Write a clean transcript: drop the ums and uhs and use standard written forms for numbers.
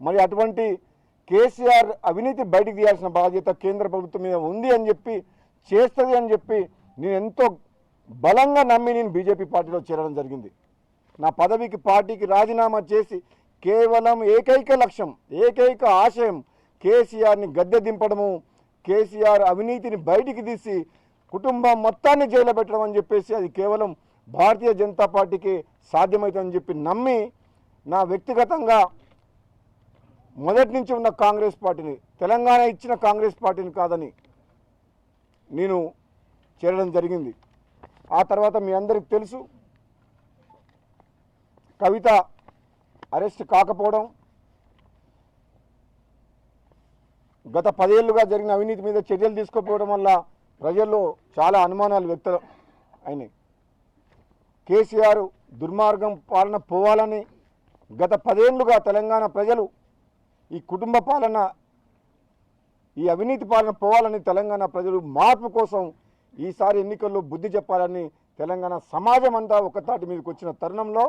మరి అటువంటి కేసీఆర్ అవినీతి బయటికి తీయాల్సిన బాధ్యత కేంద్ర ప్రభుత్వం మీద ఉంది అని చెప్పి, చేస్తుంది అని చెప్పి నేను ఎంతో బలంగా నమ్మి నేను బీజేపీ పార్టీలో చేరడం జరిగింది. నా పదవికి పార్టీకి రాజీనామా చేసి కేవలం ఏకైక లక్ష్యం, ఏకైక ఆశయం కేసీఆర్ని గద్దె దింపడము, కేసీఆర్ అవినీతిని బయటికి తీసి కుటుంబం మొత్తాన్ని జైల్లో పెట్టడం అని చెప్పేసి అది కేవలం భారతీయ జనతా పార్టీకి సాధ్యమవుతుందని చెప్పి నమ్మి నా వ్యక్తిగతంగా మొదటి నుంచి ఉన్న కాంగ్రెస్ పార్టీని, తెలంగాణ ఇచ్చిన కాంగ్రెస్ పార్టీని కాదని నేను చేరడం జరిగింది. ఆ తర్వాత మీ అందరికి తెలుసు, కవిత అరెస్ట్ కాకపోవడం, గత 10 ఏళ్లుగా జరిగిన అవినీతి మీద చర్యలు తీసుకోకపోవడం వల్ల ప్రజల్లో చాలా అనుమానాలు వ్యక్తం అయినాయి. కేసీఆర్ దుర్మార్గం పాలన పోవాలని గత 10 ఏళ్లుగా తెలంగాణ ప్రజలు ఈ కుటుంబ పాలన, ఈ అవినీతి పాలన పోవాలని తెలంగాణ ప్రజలు మార్పు కోసం ఈసారి ఎన్నికల్లో బుద్ధి చెప్పాలని తెలంగాణ సమాజం అంతా ఒకతాటి మీదకి వచ్చిన తరుణంలో